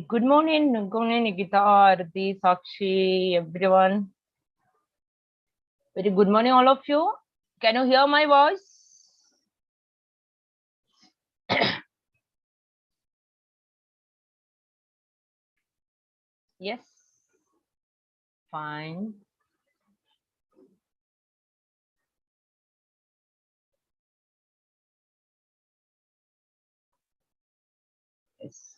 Good morning, Nikita, Arti, Sakshi, everyone. Very good morning, all of you. Can you hear my voice? Yes. Fine. Yes.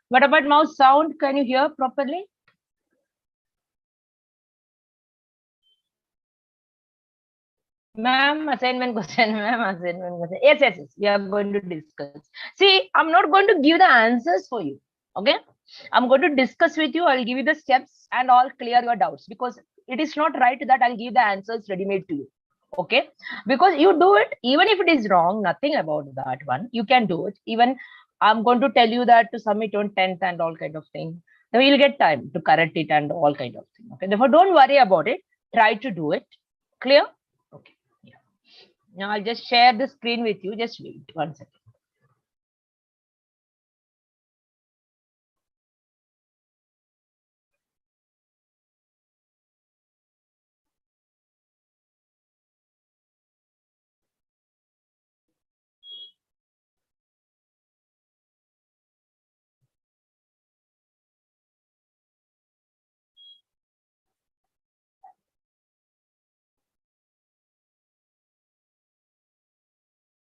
What about mouse sound? Can you hear properly? Ma'am, assignment question, ma'am, assignment question. Yes. We are going to discuss. See, I'm not going to give the answers for you. Okay. I'm going to discuss with you. I'll give you the steps and all clear your doubts because it is not right that I'll give the answers ready made to you. Okay. Because you do it, even if it is wrong, nothing about that one. You can do it. Even I'm going to tell you that to submit on 10th and all kind of thing. Then you'll get time to correct it and all kind of thing. Okay. Therefore, don't worry about it. Try to do it. Clear? Okay. Yeah. Now I'll just share the screen with you. Just wait 1 second.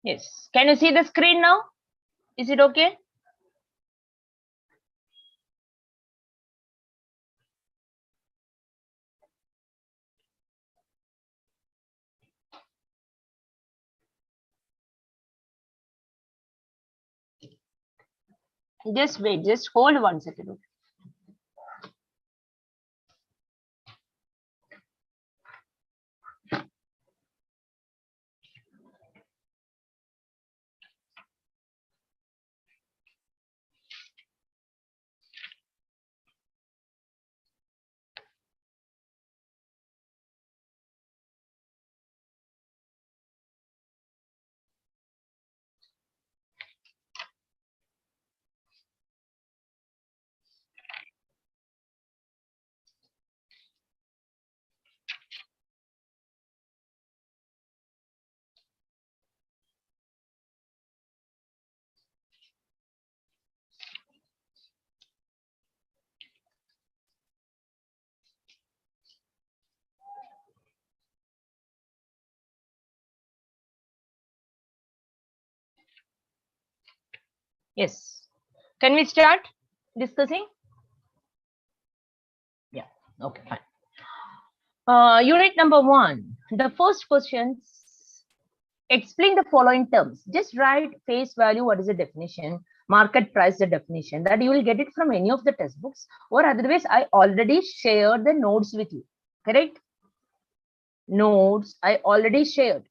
Yes. Can you see the screen now? Is it okay? Just wait. Just hold 1 second. Okay? Yes. Can we start discussing? Yeah. Okay. Fine. Unit number 1. The first question. Explain the following terms. Just write face value. What is the definition? Market price, the definition. That you will get it from any of the textbooks, or otherwise I already shared the notes with you. Correct? Notes I already shared.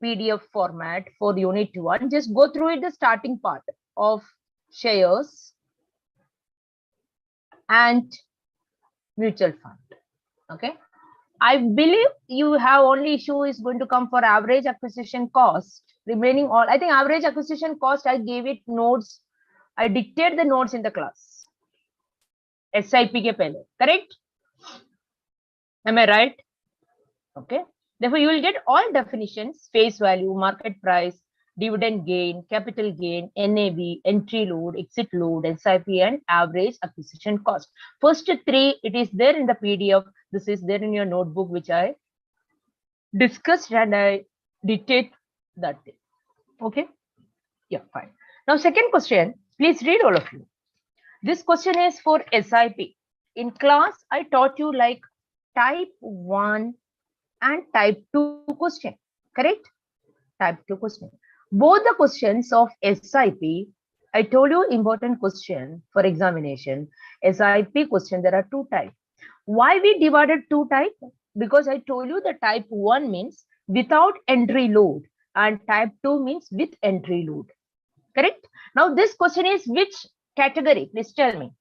PDF format for unit 1. Just go through it, the starting part of shares and mutual fund. Okay. I believe you have only issue is going to come for average acquisition cost. Remaining all, I think average acquisition cost, I gave it notes. I dictate the notes in the class. SIP ke pehle. Correct? Am I right? Okay. Therefore, you will get all definitions: face value, market price, dividend gain, capital gain, NAV, entry load, exit load, SIP, and average acquisition cost. First 3, it is there in the PDF. This is there in your notebook, which I discussed and I dictate that thing. Okay. Yeah, fine. Now, second question, please read all of you. This question is for SIP. In class, I taught you like type 1 and type 2 question. Correct? Type 2 question. Both the questions of SIP, I told you important question for examination. SIP question, there are 2 types. Why we divided 2 types? Because I told you the type 1 means without entry load and type 2 means with entry load. Correct? Now this question is which category? Please tell me.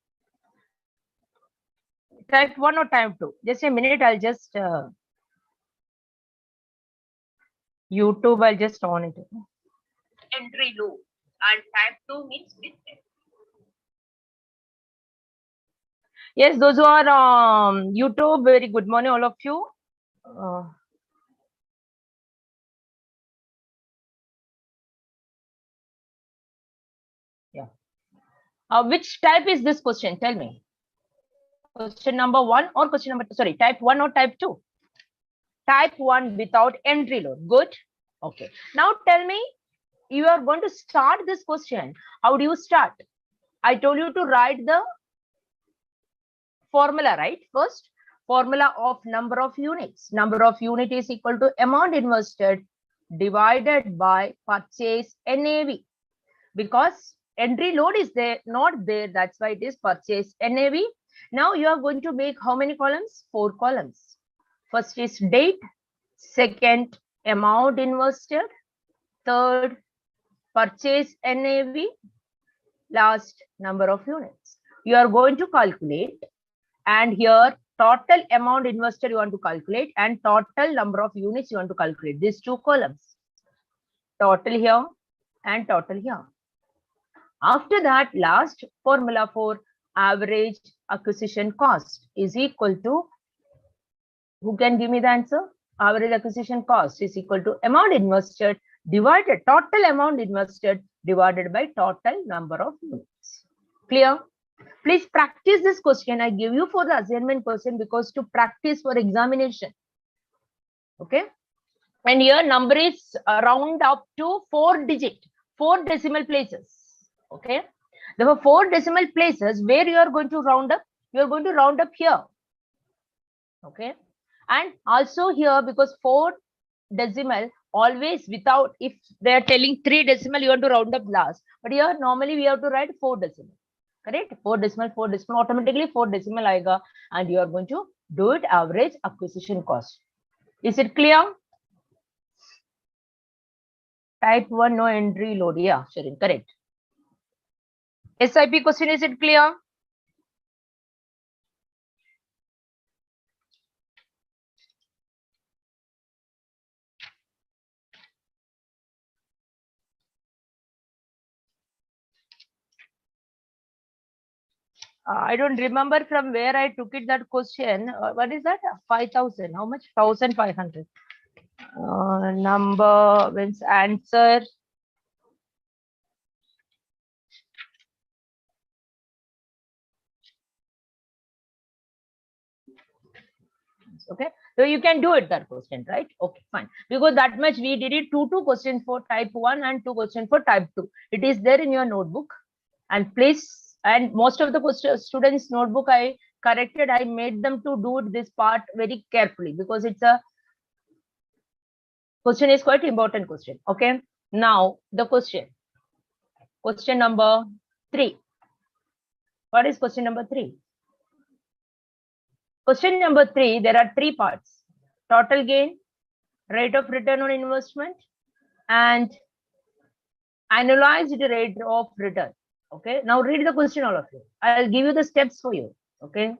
Type 1 or type 2? Just a minute, I'll just YouTube, I'll just on it. Entry load and type 2 means with entry. Yes, those who are YouTube, very good morning, all of you. Yeah. Which type is this question? Tell me. Question number 1 or question number, sorry, type 1 or type 2? Type 1 without entry load. Good. Okay. Now tell me, you are going to start this question. How do you start? I told you to write the formula, right? First, formula of number of units. Number of unit is equal to amount invested divided by purchase NAV. Because entry load is there, not there. That's why it is purchase NAV. Now you are going to make how many columns? 4 columns. First is date. Second, amount invested. Third, purchase NAV. Last, number of units. You are going to calculate, and here total amount invested you want to calculate and total number of units you want to calculate. These 2 columns. Total here and total here. After that, last formula for average acquisition cost is equal to, who can give me the answer? Average acquisition cost is equal to amount invested divided, total amount invested divided by total number of units. Clear? Please practice this question. I give you for the assignment question because to practice for examination. Okay. And here number is round up to 4 digit, 4 decimal places. Okay. There were 4 decimal places where you are going to round up. You are going to round up here. Okay. And also here, because 4 decimal always without, if they are telling 3 decimal, you want to round up last. But here normally we have to write 4 decimal. Correct? 4 decimal, automatically 4 decimal aega, and you are going to do it average acquisition cost. Is it clear? Type 1, no entry load. Yeah, Sharon, correct. SIP question, is it clear? I don't remember from where I took it, that question. What is that? 5,000. How much? 1,500. Number means answer. Okay, so you can do it, that question, right? Okay, fine, because that much we did it. Two questions for type 1 and 2 questions for type 2. It is there in your notebook, and please, and most of the students notebook I corrected. I made them to do this part very carefully because it's a question, is quite important question. Okay, now the question number 3. What is question number 3? Question number 3, there are 3 parts: total gain, rate of return on investment, and annualized rate of return. Okay, now read the question, all of you. I'll give you the steps for you. Okay,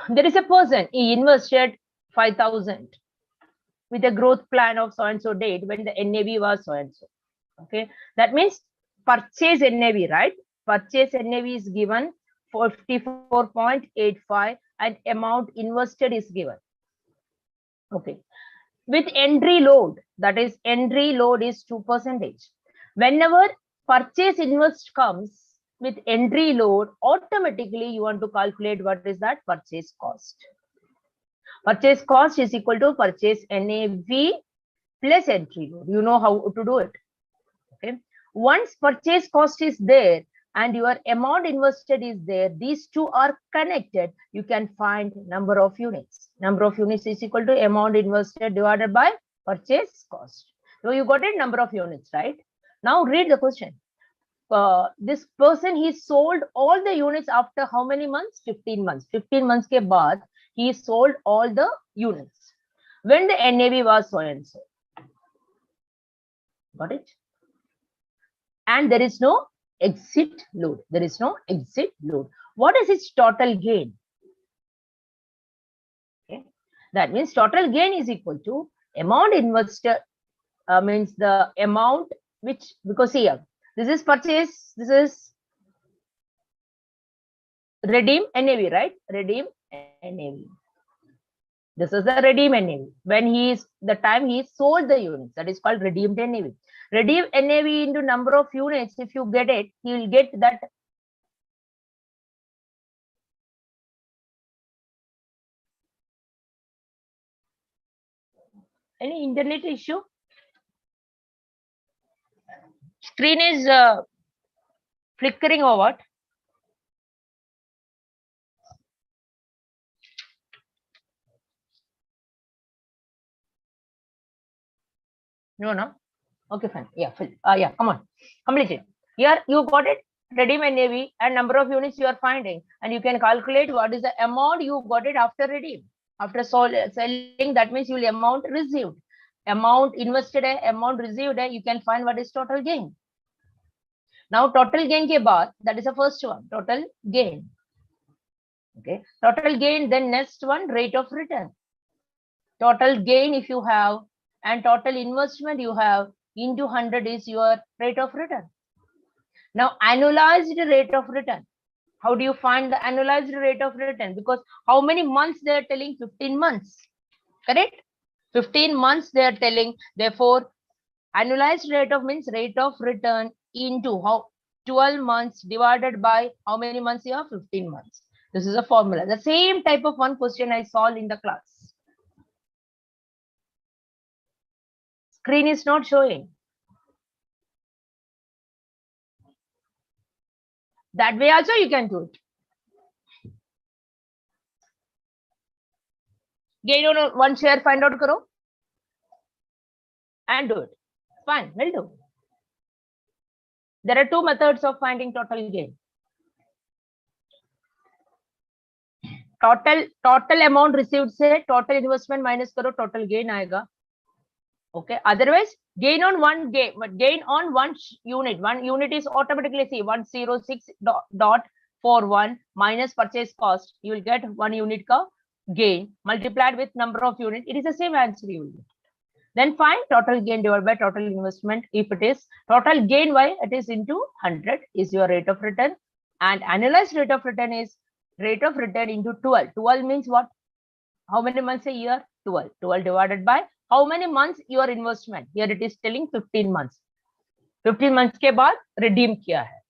there is a person, he invested 5,000 with a growth plan of so and so date when the NAV was so and so. Okay, that means purchase NAV, right? Purchase NAV is given 54.85 and amount invested is given. Okay, with entry load, that is entry load is 2%. Whenever purchase invest comes with entry load, automatically you want to calculate what is that purchase cost. Purchase cost is equal to purchase NAV plus entry load. You know how to do it. Okay, once purchase cost is there and your amount invested is there, these two are connected, you can find number of units. Number of units is equal to amount invested divided by purchase cost. So you got it, number of units, right? Now read the question. This person, he sold all the units after how many months? 15 months. 15 months ke baad, he sold all the units when the NAV was so and so. Got it? And there is no exit load. There is no exit load. What is its total gain? Okay, that means total gain is equal to amount invested, means the amount which, because here this is purchase, this is redeem NAV, right? Redeem NAV. This is the redeem NAV. When the time he sold the units, that is called redeemed NAV. Redeem NAV into number of units. If you get it, he will get that. Any internet issue? Screen is flickering or what? No. Okay, fine. Yeah, yeah, come on. Complete it. Here you got it. Redeem NAV and number of units you are finding, and you can calculate what is the amount you got it after redeem. After selling, that means you will amount received. Amount invested, amount received, you can find what is total gain. Now total gain ke baad, that is the first one, total gain. Okay, total gain, then next one, rate of return. Total gain if you have and total investment you have into 100 is your rate of return. Now annualized rate of return. How do you find the annualized rate of return? Because how many months they are telling? 15 months. Correct? 15 months they are telling. Therefore, annualized rate of means rate of return into how 12 months divided by how many months you have? 15 months. This is a formula. The same type of one question I solved in the class. Screen is not showing. That way also you can do it. Gain on one share, find out karo and do it. Fine, will do. There are two methods of finding total gain. Total amount received से total investment minus करो, total gain आएगा. Okay. Otherwise, gain on one unit. One unit is automatically 106.41 minus purchase cost. You will get 1 unit ka gain multiplied with number of units. It is the same answer you will get. Then find total gain divided by total investment. If it is total gain, why it is into 100 is your rate of return, and annualized rate of return is rate of return into 12. 12 means what? How many months a year? 12. 12 divided by how many months your investment? Here it is telling 15 months. 15 months ke baad redeem kiya hai.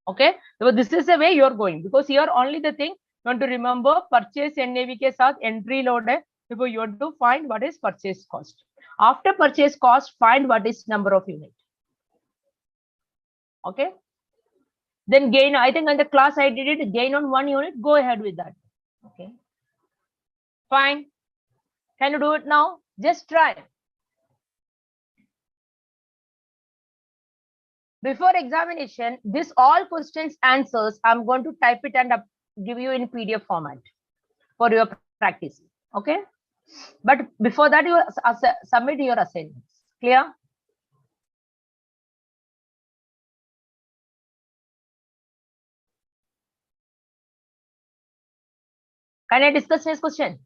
Okay. So this is the way you are going, because here only the thing you want to remember purchase NAV ke saath entry load hai. Because you want to find what is purchase cost. After purchase cost, find what is number of unit. Okay. Then gain, I think in the class I did it, gain on 1 unit, go ahead with that. Okay. Fine. Can you do it now? Just try. Before examination, this all questions answers, I'm going to type it and give you in PDF format for your practice. Okay. But before that, you submit your assignments. Clear? Can I discuss this question?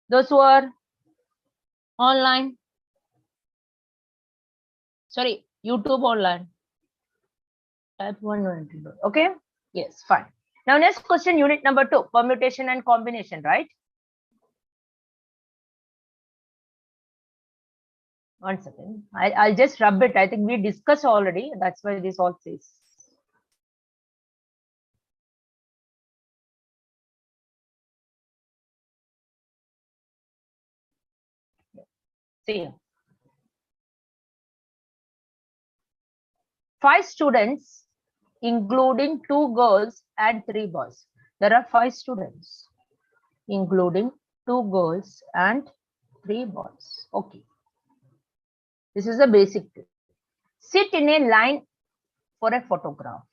Those who are online, sorry, YouTube online. Type 1. Okay. Yes, fine. Now next question, unit number 2, permutation and combination, right? One second. I'll just rub it. I think we discussed already. That's why this all says. See here. 5 students, including 2 girls and 3 boys. There are 5 students, including 2 girls and 3 boys. Okay. This is a basic thing. Sit in a line for a photograph.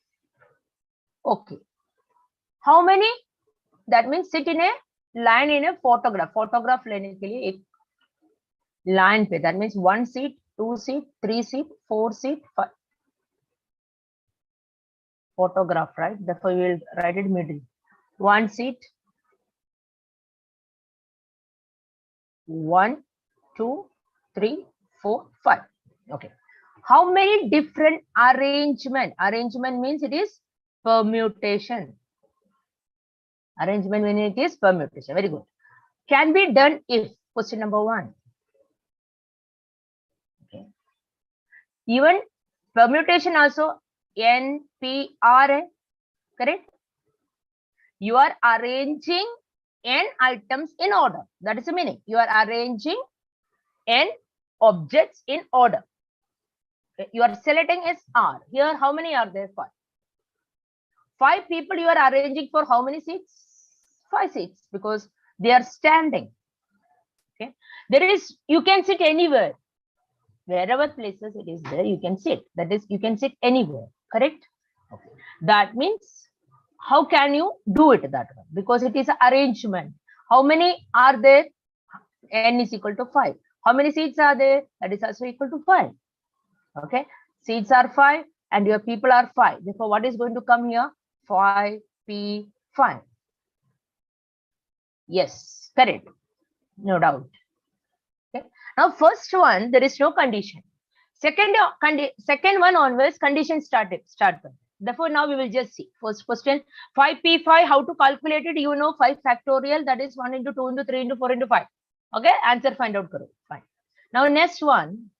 Okay. How many? That means sit in a line in a photograph. Photograph लेने के लिए एक line पे. That means 1 seat, 2 seat, 3 seat, 4 seat, 5. Photograph, right? Therefore, we will write it middle. 1 seat. 1, 2, 3, 4, 5. Okay. How many different arrangement? Arrangement means it is permutation. Arrangement when it is permutation. Very good. Can be done if, question number 1. Okay. Even permutation also N, P, R, correct? You are arranging n items in order. That is the meaning. You are arranging n objects in order. Okay. You are selecting as R. Here, how many are there? 5. 5 people you are arranging for how many seats? 5 seats, because they are standing. Okay. There is, you can sit anywhere. Wherever places it is there, you can sit. That is, you can sit anywhere. Correct? Okay. That means, how can you do it that way? Because it is an arrangement. How many are there? N is equal to 5. How many seats are there? That is also equal to 5. Okay. Seats are 5 and your people are 5. Therefore, what is going to come here? 5P5. Yes, correct. No doubt. Okay. Now, first one, there is no condition. Second one onwards, condition started. Therefore, now we will just see. First question, 5P5, how to calculate it? You know, 5 factorial, that is 1 into 2 into 3 into 4 into 5. Okay, answer find out. Karo. Fine. Now, next one.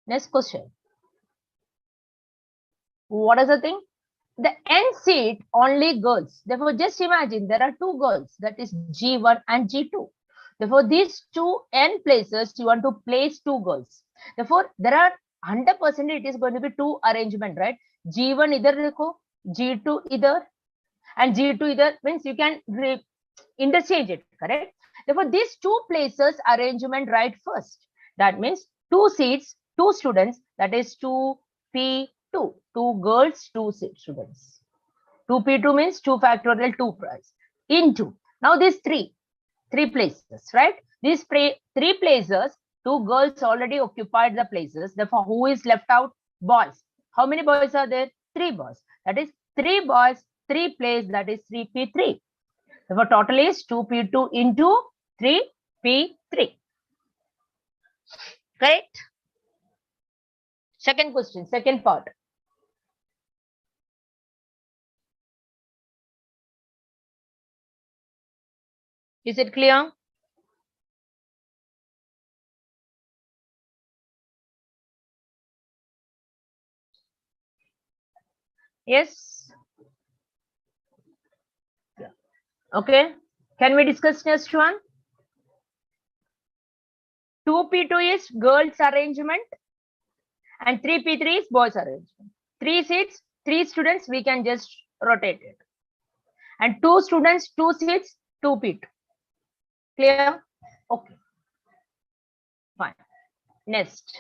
Next question. What is the thing? The N seat only girls. Therefore, just imagine there are 2 girls, that is G1 and G2. Therefore, these 2 N places, you want to place 2 girls. Therefore, there are 100% it is going to be 2 arrangement, right? G1 either rekho, G2 either, and G2 either, means you can interchange it, correct? Therefore, these 2 places arrangement right first. That means 2 seats, 2 students, that is 2P2, 2 girls, 2 students. 2P2 means 2 factorial 2 price into. Now, these 3 places, right? These 3 places, 2 girls already occupied the places. Therefore, who is left out? Boys. How many boys are there? 3 boys. That is 3 boys, 3 places, that is 3P3. Therefore, total is 2P2 into 3P3. Correct? Second question, second part. Is it clear? Yes. Okay. Can we discuss next one? 2P2 is girls arrangement and 3P3 is boys arrangement. 3 seats, 3 students, we can just rotate it. And 2 students, 2 seats, 2P2. Clear? Okay. Fine. Next.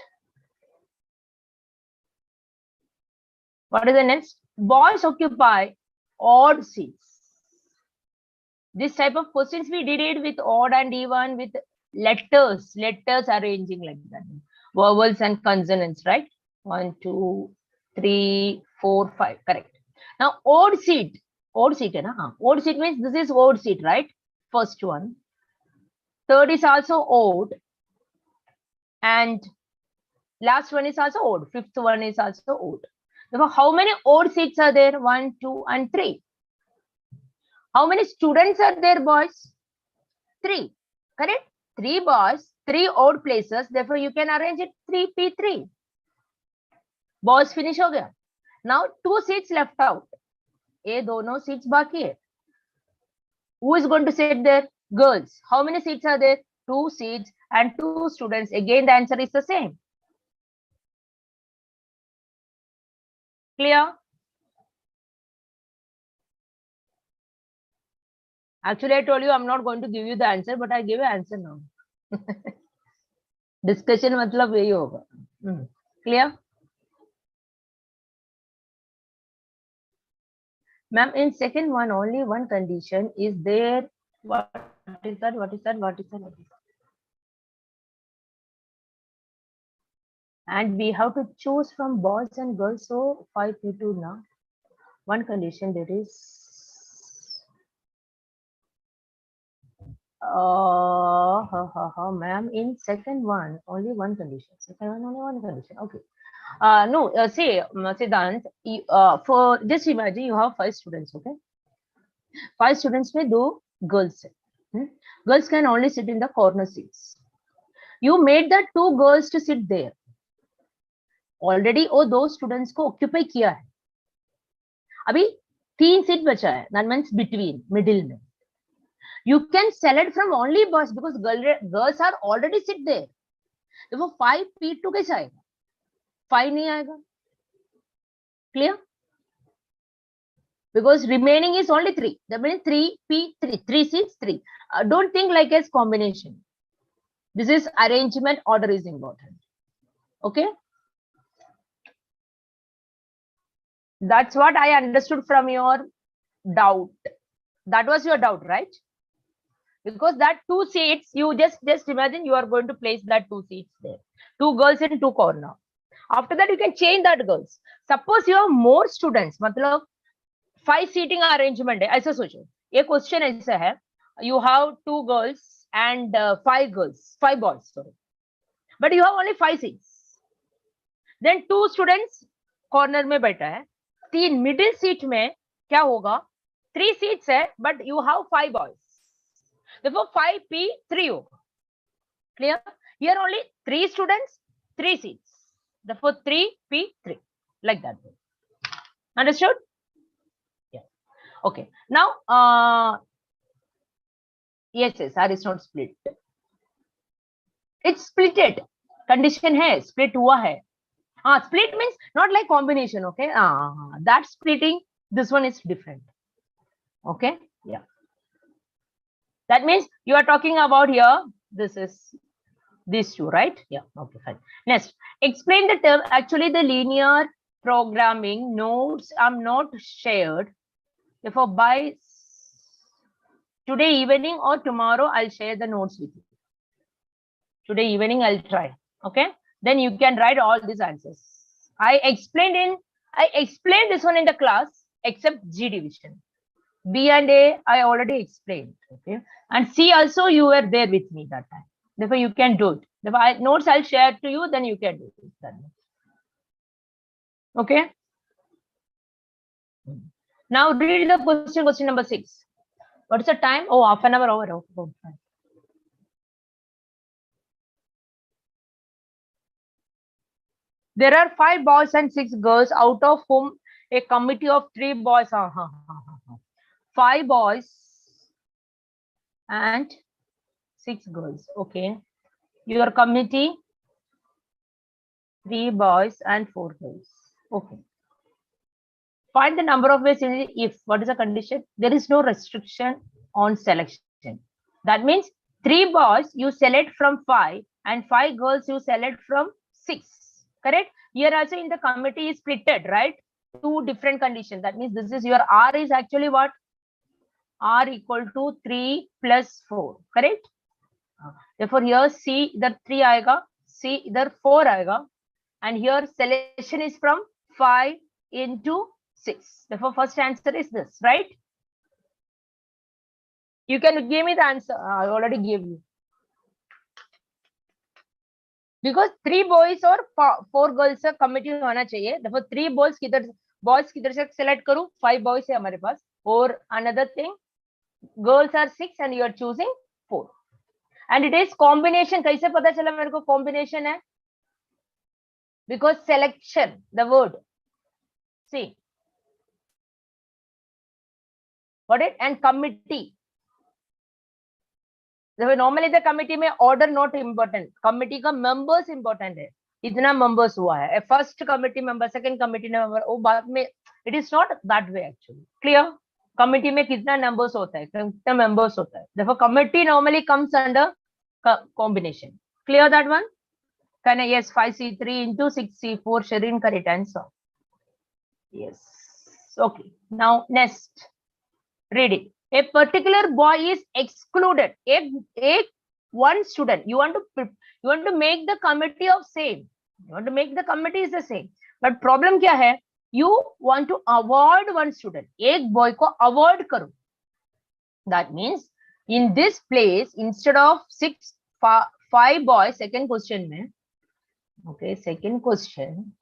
What is the next? Boys occupy odd seats. This type of questions we did it with odd and even with letters arranging like that. Vowels and consonants, right? 1, 2, 3, 4, 5. Correct. Now, odd seat. Odd seat means this is odd seat, right? First one. Third is also odd. And last one is also odd. Fifth one is also odd. Therefore, how many odd seats are there? 1, 2, and 3. How many students are there, boys? 3. Correct? 3 boys, 3 odd places. Therefore, you can arrange it 3P3. Boys finish ho gaya. Now, 2 seats left out. ये दोनों seats बाकी है. Who is going to sit there? Girls. How many seats are there? 2 seats and 2 students. Again, the answer is the same. Clear? Actually, I told you I'm not going to give you the answer, but I give you answer now. Discussion मतलब यही होगा. Clear? Ma'am, in second one, only one condition is there. What is that? What is that? What is that? What is that? And we have to choose from boys and girls. So 5P2 now. One condition there is. Ma'am, in second one, only one condition. Second one, only one condition. Okay. No, say, Siddhant, for just imagine you have 5 students, okay? 5 students में 2 girls है. Girls can only sit in the corner seats. You made the 2 girls to sit there. Already वो 2 students को occupy किया है. अभी 3 seat बचा है. That means between, middle में. You can select from only boys because girls are already sit there. तो वो 5P2 कैसे आएगा? 5 नहीं आएगा. Clear? Because remaining is only 3. That means 3P3. 3 seats, 3. Don't think like as combination. This is arrangement, order is important. Okay? That's what I understood from your doubt. That was your doubt, right? Because that 2 seats, you just imagine you are going to place that 2 seats there. 2 girls in 2 corner. After that, you can change that girls. Suppose you have more students, मतलब 5 seating arrangement है. ऐसा सोचो. ये question ऐसा है. You have 2 girls and 5 boys, sorry. But you have only 5 seats. Then 2 students corner में बैठा है. 3 middle seat में क्या होगा? 3 seats है, but you have 5 boys. Therefore 5P3 होगा. Clear? Here only 3 students, 3 seats. Therefore 3P3. Like that. Understood? Yeah. Okay. Now, yes, R is not split. It's splitted. Condition है, split हुआ है. Split means not like combination, okay? That splitting, this one is different. Okay? Yeah. That means you are talking about here, this is these 2, right? Yeah, okay, fine. Next, explain the term. Actually, the linear programming notes are not shared. Therefore, by today evening or tomorrow, I'll share the notes with you. Today evening, I'll try. Okay? Then you can write all these answers. I explained this one in the class, except G division. B and A, I already explained. Okay? And C also, you were there with me that time. Therefore, you can do it. Therefore, notes I'll share to you, then you can do it. Okay? Now read the question number 6. What is the time? Oh, half an hour over. Oh, fine. There are 5 boys and 6 girls, out of whom a committee of 3 boys. 5 boys and 6 girls. Okay. Your committee, 3 boys and 4 girls. Okay. Find the number of ways if. What is the condition? There is no restriction on selection. That means 3 boys you select from 5 and 5 girls you select from 6. Correct? Here also in the committee is splitted, right? 2 different conditions. That means this is your R is actually what? R equal to 3 plus 4. Correct? Therefore, here C either 3 aega, C either 4 aega, and here selection is from 5 into 6. Therefore, first answer is this, right? You can give me the answer. I already gave you. Because 3 boys or 4 girls का committee होना चाहिए. Therefore, 3 boys किधर से select करूँ? 5 boys है हमारे पास. Or another thing, girls are 6 and you are choosing 4. And it is combination. कैसे पता चला मेरे को combination है? Because selection, the word. See. Got it? And committee. Normally the committee में order not important. Committee का members important है. इतना members हुआ है. First committee member, second committee member. वो बाद में it is not that way actually. Clear? Committee में कितना numbers होता है? कितना members होता है? Therefore committee normally comes under combination. Clear that one? Can I? Yes, 5C3 into 6C4. Shireen correct answer. Yes. Okay. Now next. Read it. A particular boy is excluded. One student. You want to make the committee of same. You want to make the committee is the same. But problem क्या है? You want to avoid one student. एक boy को avoid करो. That means In this place, instead of 5 boys, second question mein, okay, second question,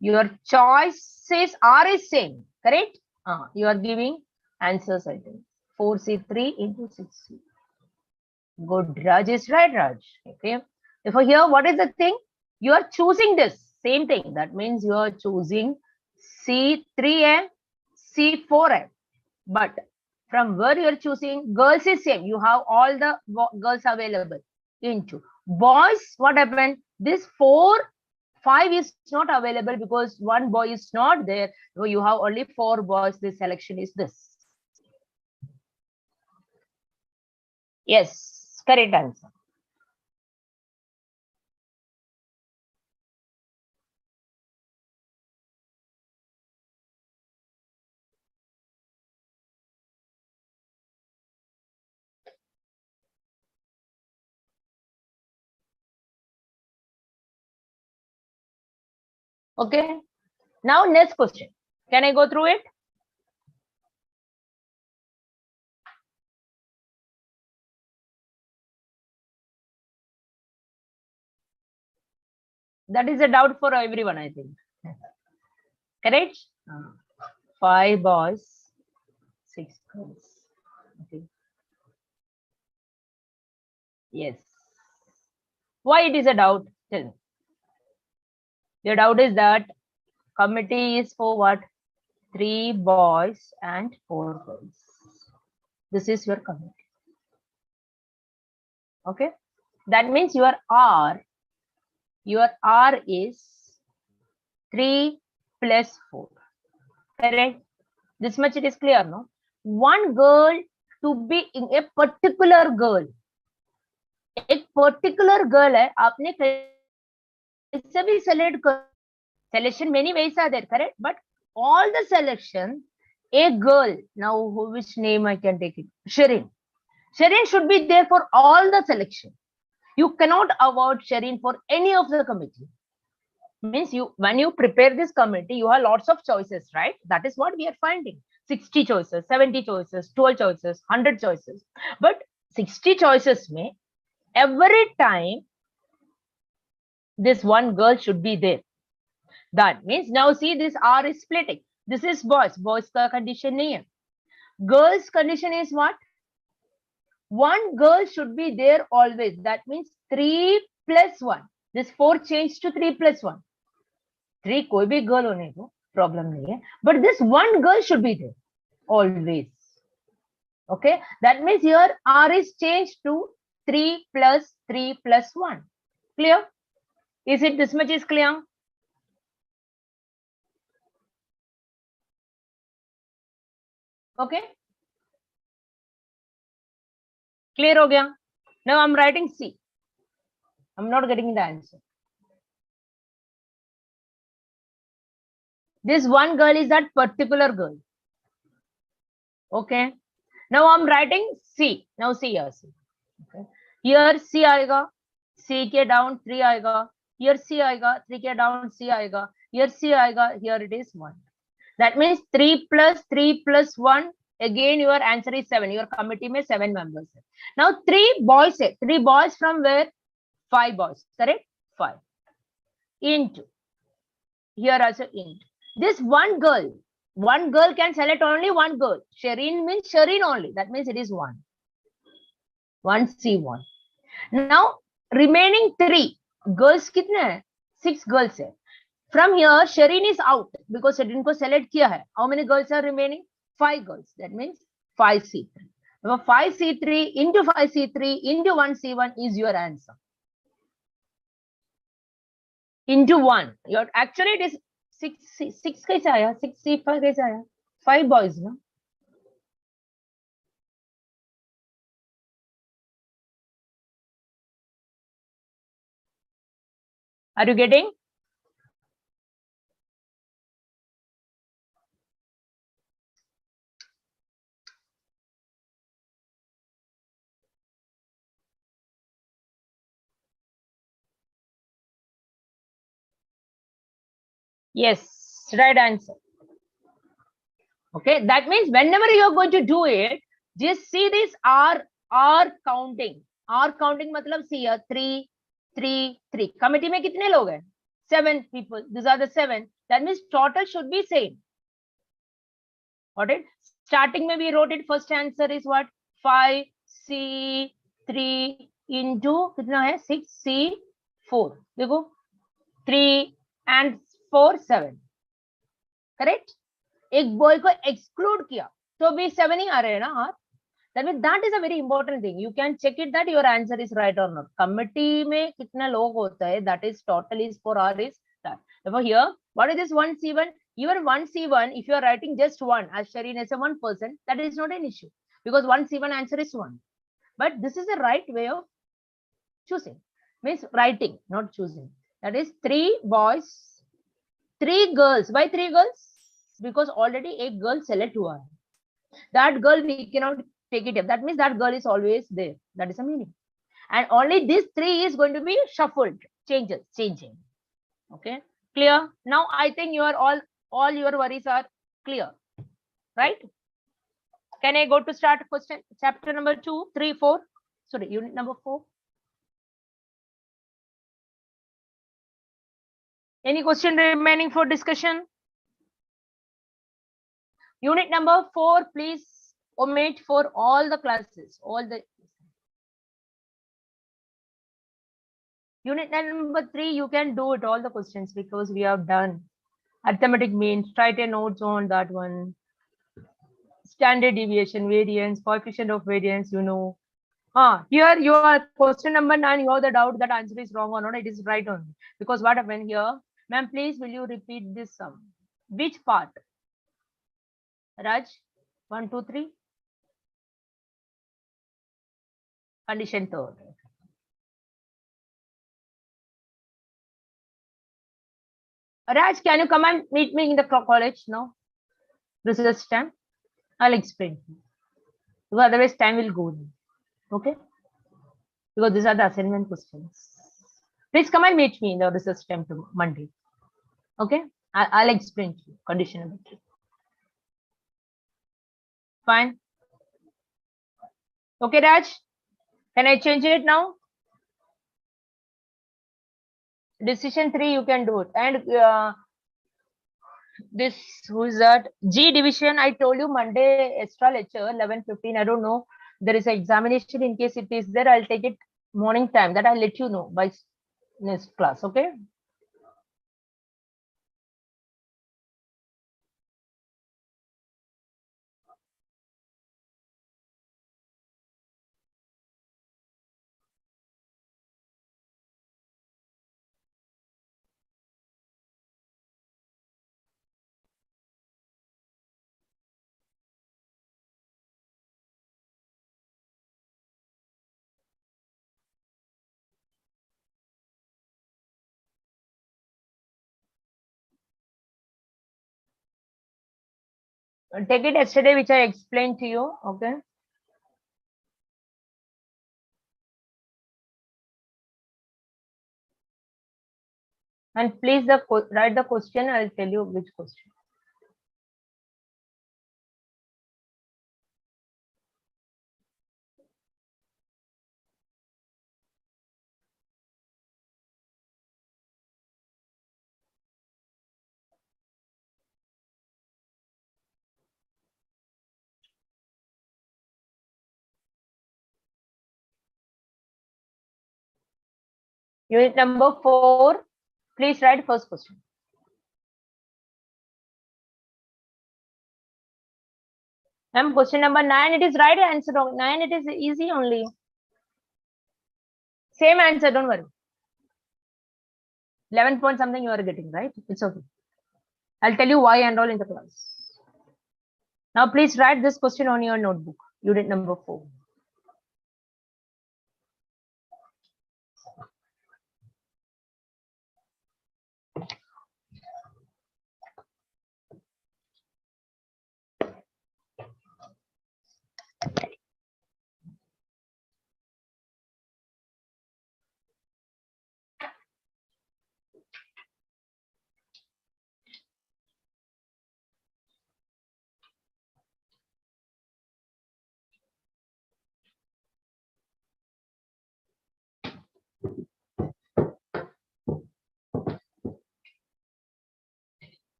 your choices are is same, correct? You are giving answers, I think. 4C3 into 6C. Good, Raj is right, Raj. Okay. Therefore, here, what is the thing? You are choosing this same thing. That means you are choosing C3M, C4M. But from where you are choosing, girls is same. You have all the girls available into boys. What happened? This 5 is not available because one boy is not there. So you have only 4 boys. This selection is this. Yes, correct answer. Okay. Now next question. Can I go through it? That is a doubt for everyone, I think. Correct? 5 boys, 6 girls. Okay. Yes. Why it is a doubt? Tell me. Your doubt is that committee is for what? 3 boys and 4 girls. This is your committee. Okay. That means your R is 3 plus 4. Correct? This much it is clear, no? One girl to be in a particular girl. एक particular girl है, आपने कैसे भी select कर, selection many ways are there, correct? But all the selection, a girl, now which name I can take it? Sherin. Sherin should be there for all the selection. You cannot avoid Sherin for any of the committee. Means you, when you prepare this committee, you have lots of choices, right? That is what we are finding. 60 choices, 70 choices, 12 choices, 100 choices. But 60 choices may every time this one girl should be there. That means now see this R is splitting. This is boys. Boys ka condition nahi hai. Girls condition is what? One girl should be there always. That means 3 plus 1. This 4 changed to 3 plus 1. 3 koi bhi girl hone ko problem nahi hai. But this one girl should be there always. Okay. That means here R is changed to 3 plus 3 plus 1. Clear? Is it this much is clear? Okay. Clear ho gaya? Now I'm writing C. I'm not getting the answer. This one girl is that particular girl. Okay. Now I'm writing C. Now C here. C. Okay. Here C aega. C ke down 3 aega. Here C aega. 3 ke down C aega. Here C aega. Here it is 1. That means 3 plus 1. Again, your answer is 7. Your committee may 7 members. Now 3 boys. 3 boys from where? 5 boys. Correct? 5. Into. Here also into. This one girl can select only one girl. Sherin means Sherin only. That means it is 1. 1C1. Now, remaining 3 girls kitne hai? 6 girls hai. From here, Sherin is out because Sherin ko select kiya hai. How many girls are remaining? 5 girls. That means 5C3. Now, 5C3 into 5C3 into 1C1 is your answer. Into 1. Your actually it is 6 कैसे आया? 6C5 कैसे आया? 5 boys ना? Are you getting? Yes, right answer. Okay, that means whenever you are going to do it, Just see this R counting. R counting matlab see here 3, 3, 3. Committee में कितने लोग हैं? 7 people. These are the 7. That means total should be same. Got it? Starting में we wrote it. First answer is what? 5C3 into कितना है? 6C4. देखो 3 and 4 7. Correct? एक boy को exclude किया तो भी 7 ही आ रहे हैं ना हाँ. That means that is a very important thing. You can check it that your answer is right or not. Committee में कितना लोग होता है, that is total is for R is that. Therefore here, what is this 1C1? Even 1C1, if you are writing just one as Shireen as a 1%, that is not an issue because 1C1 answer is 1. But this is the right way of choosing. Means writing, not choosing. That is 3 boys, 3 girls. Why 3 girls? Because already a girl select हुआ है. That girl we cannot take it up. That means that girl is always there. That is the meaning. And only this 3 is going to be shuffled, changing. Okay, clear? Now I think you are all your worries are clear, right? Can I go to start question chapter number 2, 3, 4? Sorry, unit number 4. Any question remaining for discussion? Unit number 4, please omit for all the classes, Unit number 3, you can do it, all the questions, because we have done arithmetic means, write a notes on that one. Standard deviation, variance, coefficient of variance, you know. Here you are question number 9, you have the doubt that answer is wrong or not, it is right only. Because what happened here? Ma'am, please will you repeat this sum? Which part? Raj, 1, 2, 3. Condition third. Raj, can you come and meet me in the college now? Research time. I'll explain. Because otherwise time will go. Okay? Because these are the assignment questions. Please come and meet me in the research time tomorrow, Monday. Okay? I'll explain to you. Condition number 3. Fine. Okay, Raj? Can I change it now? Decision 3, you can do it. And this, who is that? G division, I told you Monday extra lecture, 11:15. I don't know. There is an examination. In case it is there, I'll take it morning time. That I'll let you know by next class. Okay? Take it yesterday, which I explained to you. Okay? And please write the question. I'll tell you which question. Unit number 4. Please write first question. Ma'am, question number 9, it is right answer. 9, it is easy only. Same answer, don't worry. 11 point something you are getting, right? It's okay. I'll tell you why and all in the class. Now, please write this question on your notebook. Unit number 4.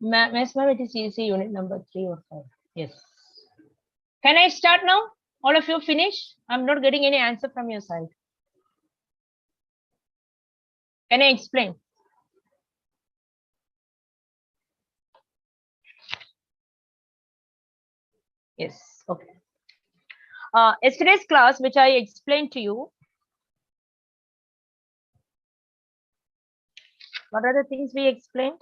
Miss ma'am, it is CC unit number 3 or 5. Yes. Can I start now? All of you finish? I'm not getting any answer from your side. Can I explain? Yes. Okay. Yesterday's class, which I explained to you, what are the things we explained?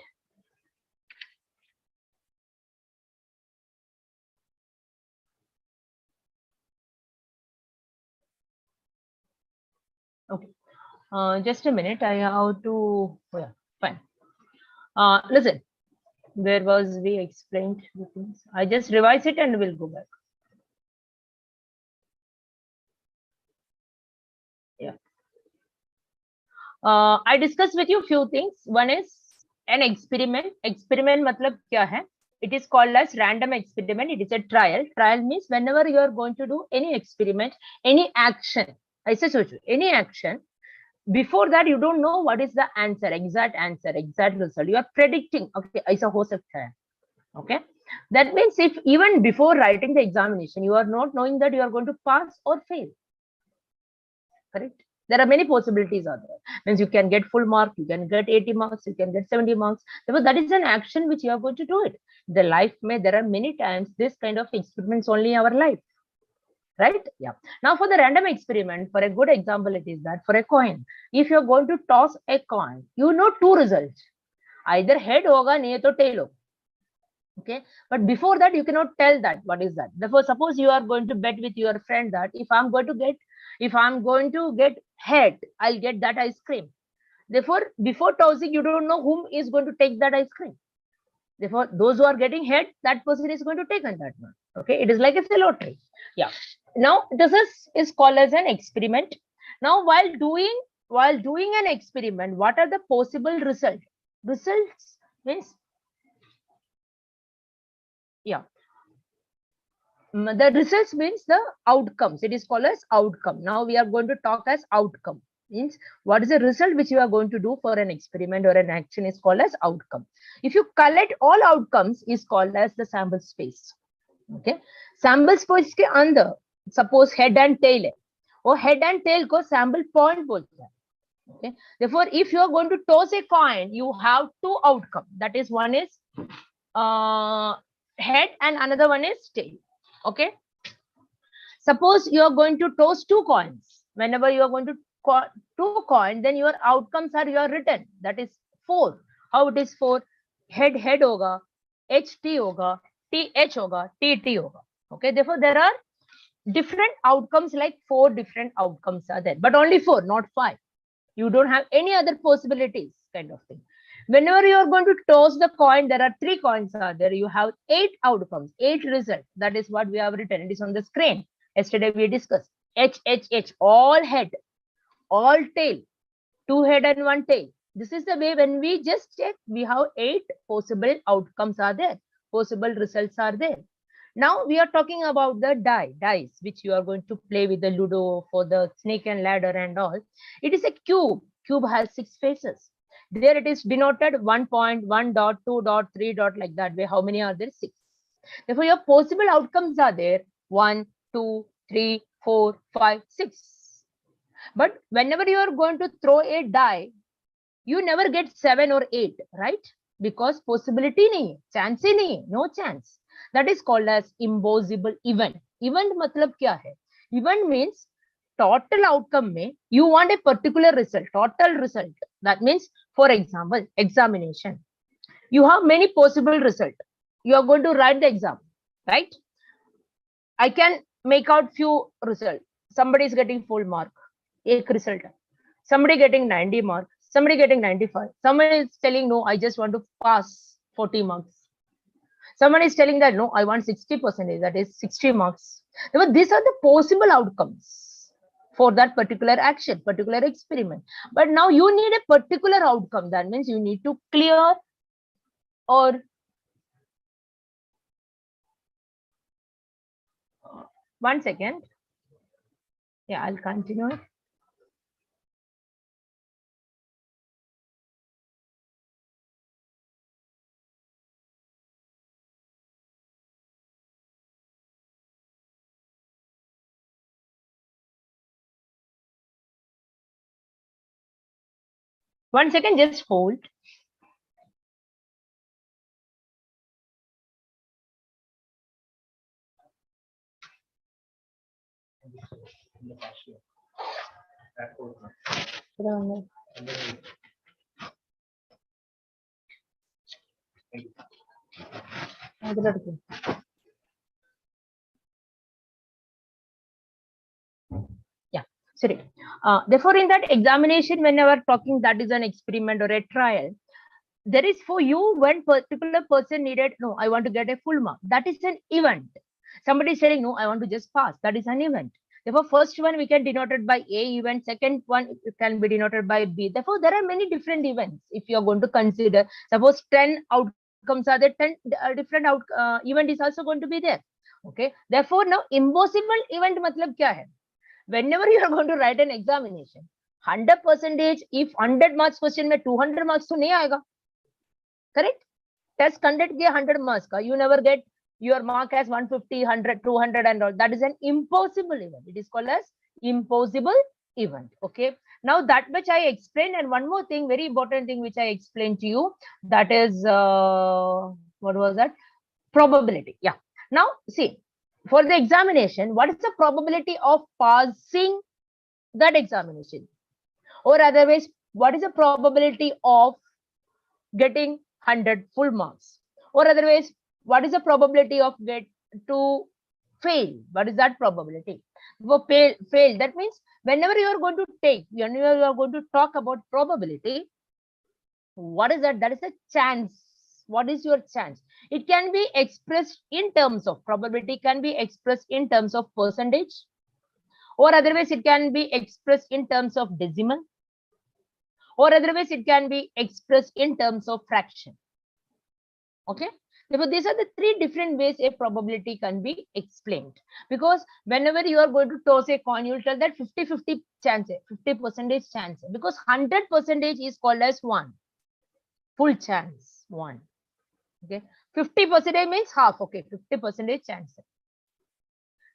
Okay. Just a minute. I have to. Oh, yeah. Fine. Listen. Where was we explained the things? I just revise it and we'll go back. Yeah. I discussed with you few things. One is an experiment. Experiment matlab kya hai? It is called as random experiment. It is a trial. Trial means whenever you are going to do any experiment, any action, I say so, any action, before that you don't know what is the answer, exact result. You are predicting, okay, aisa ho sakta hai. Okay. That means if even before writing the examination, you are not knowing that you are going to pass or fail. Correct? There are many possibilities out there. Means you can get full mark, you can get 80 marks, you can get 70 marks. Therefore, that is an action which you are going to do it. The life may, there are many times this kind of experiments only in our life. Right? Yeah. Now for the random experiment, for a good example, it is that for a coin, if you're going to toss a coin, you know two results. Either head hoga, nahi to tail hoga. Okay, but before that you cannot tell that what is that. Therefore, suppose you are going to bet with your friend that if I'm going to get head, I'll get that ice cream. Therefore, before tossing, you don't know whom is going to take that ice cream. Therefore, those who are getting head, that person is going to take on that one. Okay, it is like it's a lottery. Yeah. Now this is called as an experiment. Now while doing an experiment, what are the possible results? Results means, yeah, the results means the outcomes. It is called as outcome. Now we are going to talk as outcome. Means what is the result which you are going to do for an experiment or an action is called as outcome. If you collect all outcomes is called as the sample space. Okay, sample space के अंदर suppose head and tail है, और head and tail को sample point बोलते हैं. Okay, therefore if you are going to toss a coin, you have two outcome. That is, one is head and another one is tail. Okay, suppose you are going to toss two coins. Whenever you are going to two coin, then your outcomes are your written. That is 4. How it is 4? Head hoga, HT hoga, TH hoga, TT hoga. Okay, therefore there are different outcomes, like 4 different outcomes are there, but only 4, not 5. You don't have any other possibilities, kind of thing. Whenever you are going to toss the coin, there are 3 coins are there. You have 8 outcomes, 8 results. That is what we have written. It is on the screen. Yesterday we discussed H, all head, all tail, 2 head and 1 tail. This is the way when we just check, we have 8 possible outcomes are there, possible results are there. Now we are talking about the dice, which you are going to play with the Ludo, for the snake and ladder and all. It is a cube. Cube has 6 faces. There it is denoted 1 point, 1 dot, 2 dot, 3 dot, like that way. How many are there? 6. Therefore, your possible outcomes are there 1, 2, 3, 4, 5, 6. But whenever you are going to throw a die, you never get 7 or 8, right? Because possibility nahi, chance he nahi, no chance. That is called as impossible event. Event matlab kya hai? Event means total outcome mein you want a particular result, total result. That means, for example, examination. You have many possible results. You are going to write the exam, right? I can make out few results. Somebody is getting full mark, एक result. Somebody getting 90 marks, somebody getting 95. Someone is telling, no, I just want to pass 40 marks. Someone is telling that, no, I want 60%, that is 60 marks. But these are the possible outcomes for that particular action, particular experiment. But now you need a particular outcome. That means you need to clear, or one second. Yeah, I'll continue. 1 second, just hold. Yeah, sorry. Therefore, in that examination, when you are talking that is an experiment or a trial, there is for you one particular person needed, no, I want to get a full mark. That is an event. Somebody is saying, no, I want to just pass. That is an event. Therefore, first one we can denote it by A event, second one it can be denoted by B. Therefore, there are many different events. If you are going to consider, suppose 10 outcomes are there, 10 different event is also going to be there. Okay. Therefore, now impossible event matlab kya hai? Whenever you are going to write an examination, 100%, if 100 marks question में 200 marks तो नहीं आएगा. Correct? Test conduct के 100 marks का, you never get your mark as 150, 100, 200 and all. That is an impossible event. It is called as impossible event. Okay. Now that which I explained, and one more thing, very important thing which I explained to you, that is, what was that? Probability. Yeah. Now see, for the examination, what is the probability of passing that examination? Or otherwise, what is the probability of getting 100 full marks? Or otherwise, what is the probability of get to fail? What is that probability? For fail, that means whenever you are going to take, whenever you are going to talk about probability, what is that? That is a chance. What is your chance? It can be expressed in terms of probability, can be expressed in terms of percentage, or otherwise it can be expressed in terms of decimal, or otherwise it can be expressed in terms of fraction. Okay. Therefore, these are the three different ways a probability can be explained. Because whenever you are going to toss a coin, you will tell that 50-50 chance, 50% chance. Because 100% is called as 1. Full chance, 1. Okay. 50% means half. Okay. 50% chance.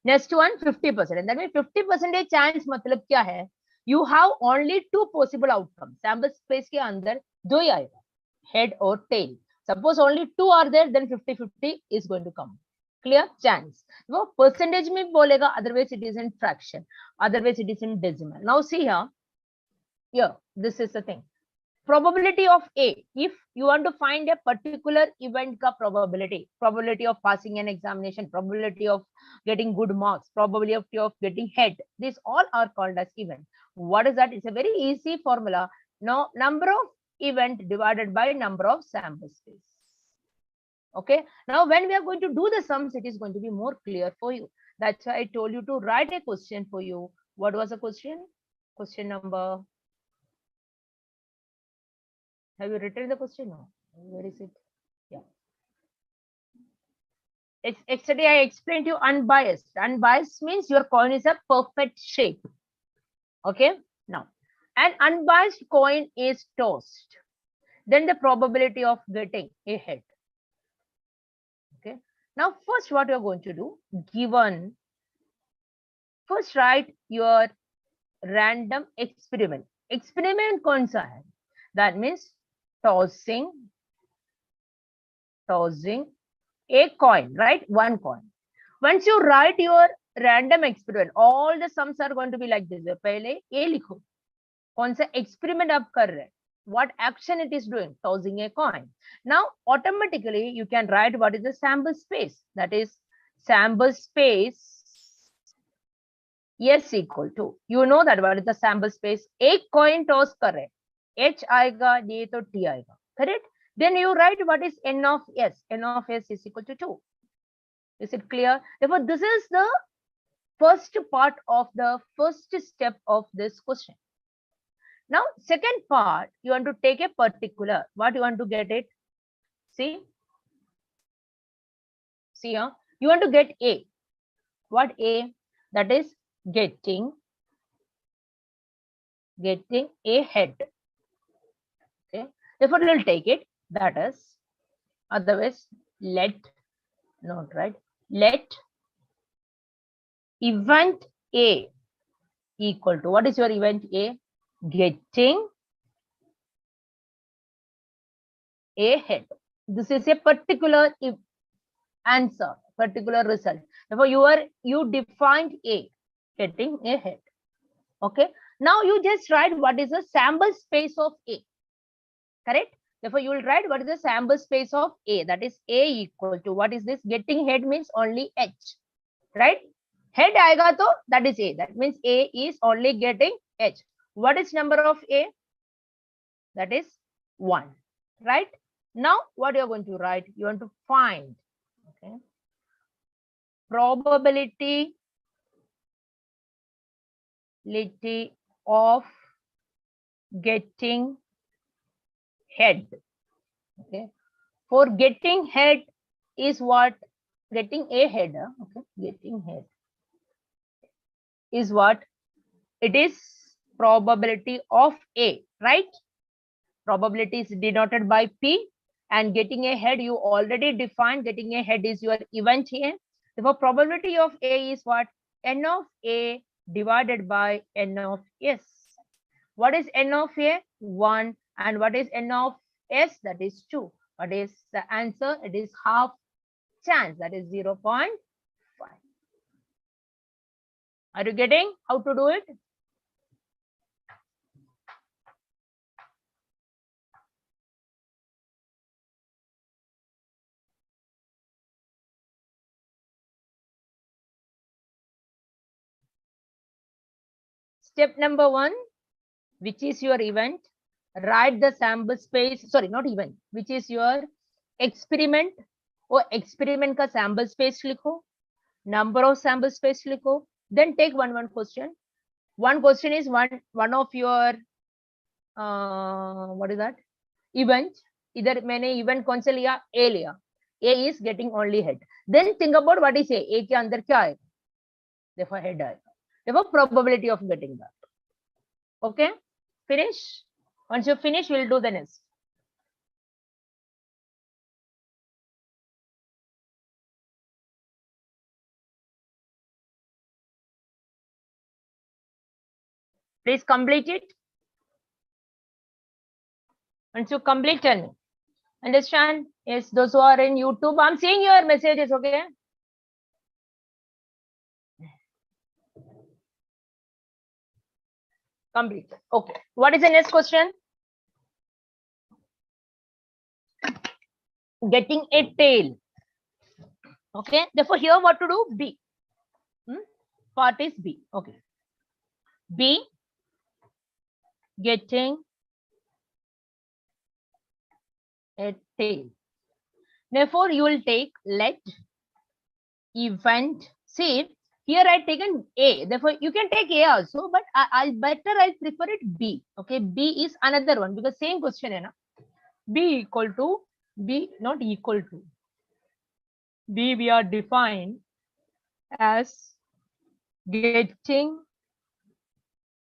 Next one, 50%. And that means 50% chance matlab kya hai? You have only two possible outcomes. Sample space ke andar do hi aayega, head or tail. Suppose only two are there, then 50-50 is going to come. Clear? Chance. वो percentage में बोलेगा, otherwise it is in fraction, otherwise it is in decimal. Now see here, here this is the thing. Probability of A. If you want to find a particular event ka probability of passing an examination, probability of getting good marks, probability of getting head, these all are called as event. What is that? It's a very easy formula. Now, number of event divided by number of sample space. Okay. Now, when we are going to do the sums, it is going to be more clear for you. That's why I told you to write a question for you. What was the question? Question number. Have you written the question? No. Where is it? Yeah. Yesterday I explained to you unbiased. Unbiased means your coin is a perfect shape. Okay. Now, an unbiased coin is tossed. Then the probability of getting a head. Okay. Now, first what you're going to do, given, first write your random experiment. Experiment kaun sa hai? That means tossing a coin, right? One coin. Once you write your random experiment, all the sums are going to be like this. Pehle A likho. Kaun sa experiment aap kar rahe? What action it is doing? Tossing a coin. Now, automatically you can write what is the sample space. That is sample space S equal to, you know that what is the sample space? एक coin toss कर रहे, H आएगा, ये तो T आएगा, correct? Then you write what is N of S. N of S is equal to 2. Is it clear? Therefore, this is the first part of the first step of this question. Now, second part, you want to take a particular, what you want to get it? See here, you want to get A. What A? That is getting a head. Okay. Therefore, we will take it. That is, otherwise, let event A equal to, what is your event A? Getting a head. This is a particular answer, particular result. Therefore, you defined A, getting a head. Okay. Now you just write what is the sample space of A. Correct? Therefore, you will write what is the sample space of A. That is A equal to, what is this? Getting head means only H. Right? Head aega to, that is A. That means A is only getting H. What is number of A? That is 1. Right? Now, what you're going to write? You want to find, okay, probability of getting head. Okay. For getting head is what? Getting a head. Okay. Getting head is what? It is probability of A, right? Probability is denoted by P, and getting a head, you already defined. Getting a head is your event here. Therefore, probability of A is what? N of A divided by N of S. What is N of A? 1. And what is N of S? That is 2. What is the answer? It is half chance. That is 0.5. Are you getting how to do it? Step number 1, which is your event? Write the sample space. Sorry, not event. Which is your experiment? or experiment का sample space लिखो, number of sample space लिखो, then take one question. One question is one of your what is that event. इधर मैंने event कौन सा लिया? A लिया. A is getting only head. Then think about what is A. A के अंदर क्या आएगा? Therefore head आएगा. Therefore probability of getting that. Okay, finish. Once you finish, we'll do the next. Please complete it. Once you complete, tell me. Understand? Yes, those who are in YouTube, I'm seeing your messages, okay? Complete. Okay. What is the next question? Getting a tail. Okay. Therefore, here what to do? B. Part is B. Okay. B. Getting a tail. Therefore, you will take let event. See, here I taken A. Therefore, you can take A also, but I'll prefer it B. Okay, B is another one because same question, hai na? B equal to B, not equal to. B we are defined as getting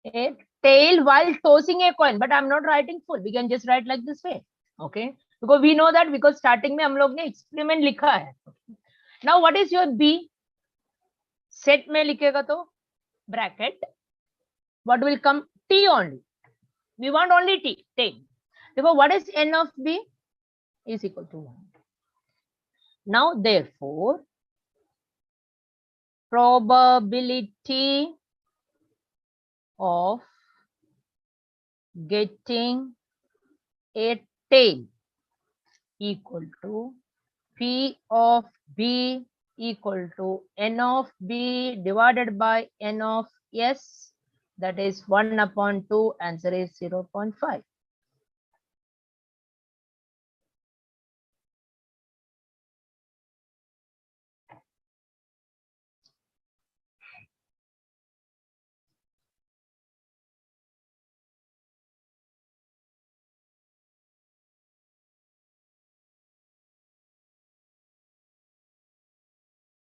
a tail while tossing a coin, but I'm not writing full. We can just write like this way. Okay, because we know that because starting में हम लोग ने experiment लिखा है. Now what is your B? Set में लिखेगा तो bracket. What will come? T only. We want only T. Tail. Therefore, what is N of B? Is equal to 1. Now, therefore, probability of getting a tail equal to P of B equal to N of B divided by N of S. That is 1/2. Answer is 0.5.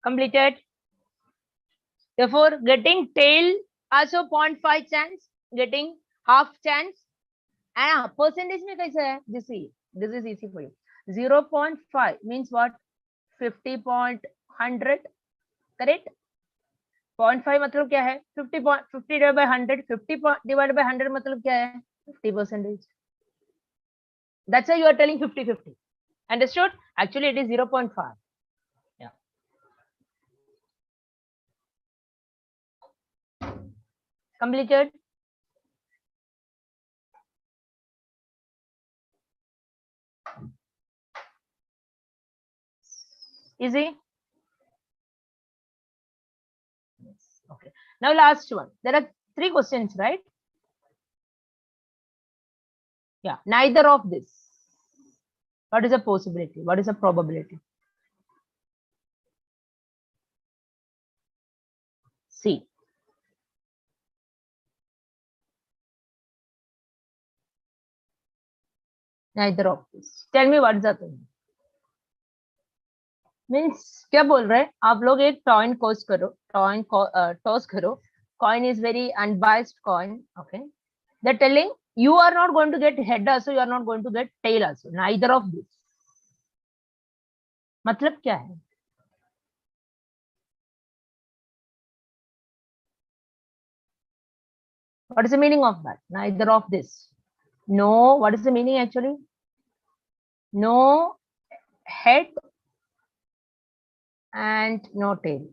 Completed. Therefore, getting tail also 0.5 chance, getting half chance. And percentage में कैसे है? This is easy for you. 0.5 means what? 50.100. Correct? 0.5 मतलब क्या है? 50 divided by 100. 50 divided by 100 मतलब क्या है? 50%. That's why you are telling 50-50. Understood? Actually, it is 0.5. Yeah. Completed? Easy? Yes. Okay. Now last one. There are 3 questions, right? Yeah. Neither of this. What is a possibility? What is a probability? C. Neither of this. Tell me what is the thing. Means क्या बोल रहे हैं आप लोग एक टॉइन toss करो coin is very unbiased coin okay they telling you are not going to get head also you are not going to get tail also neither of this मतलब क्या है what is the meaning of that neither of this no what is the meaning actually no head and no tail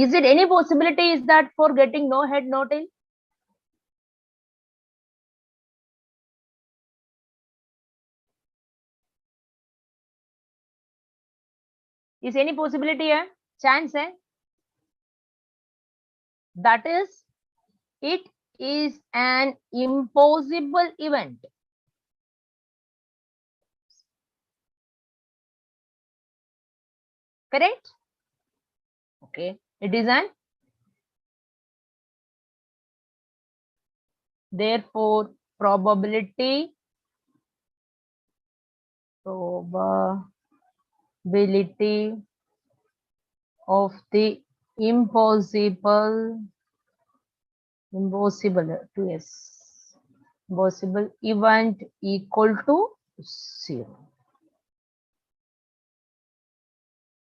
is it any possibility is that for getting no head no tail is any possibility है chance है that is it is an impossible event correct okay it is an therefore probability of the impossible event equal to 0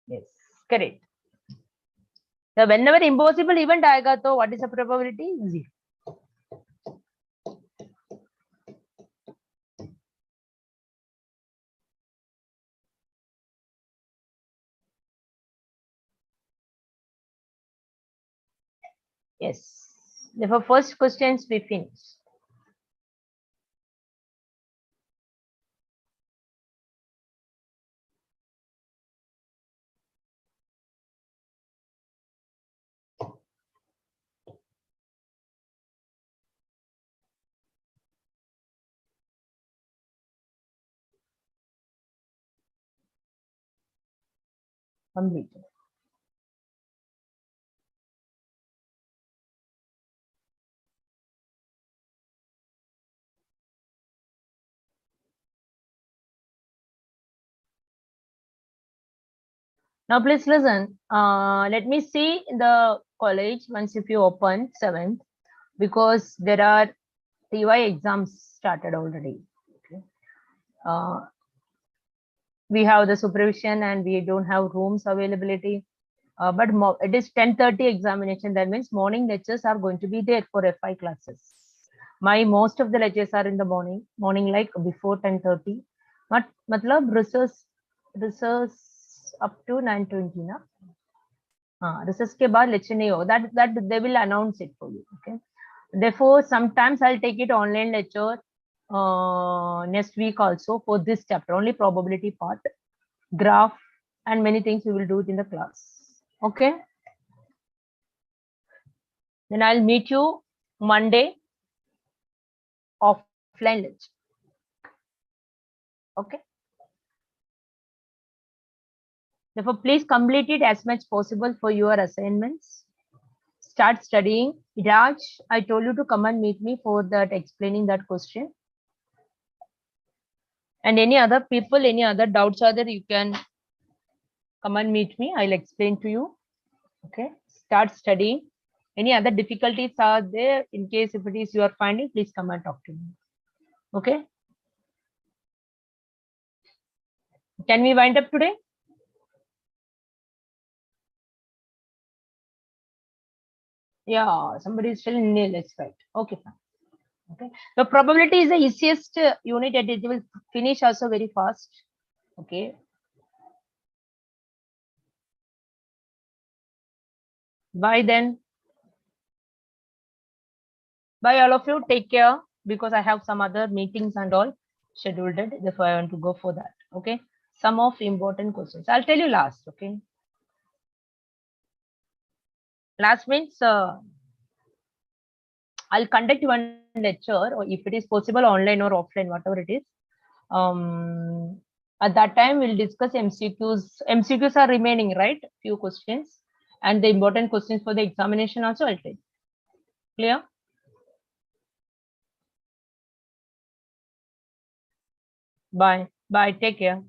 yes correct so whenever impossible event आएगा तो what is the probability 0 yes therefore first questions we finish completed now please listen let me see the college once if you open 7th because there are TY exams started already okay we have the supervision and we don't have rooms availability but it is 10:30 examination that means morning lectures are going to be there for FI classes my most of the lectures are in the morning like before 10:30 but matlab research up to 9:20 na research ke baad lecture nahi hoga that they will announce it for you okay therefore sometimes I'll take it online lecture next week also for this chapter only probability part graph and many things we will do it in the class okay then I'll meet you Monday offline lecture okay therefore please complete it as much possible for your assignments start studying Raj I told you to come and meet me for that explaining that question and any other people any other doubts are there you can come and meet me I'll explain to you okay start studying any other difficulties are there in case if it is you are finding please come and talk to me okay can we wind up today yeah somebody is still nil that's right okay fine Okay. The probability is the easiest unit and it will finish also very fast. Okay. Bye then. Bye all of you. Take care because I have some other meetings and all scheduled. Therefore, I want to go for that. Okay. Some of important questions. I'll tell you last. Okay. Last means I'll conduct one lecture, or if it is possible, online or offline, whatever it is. At that time, we'll discuss MCQs. MCQs are remaining, right? Few questions. And the important questions for the examination also I'll take. Clear? Bye. Bye. Take care.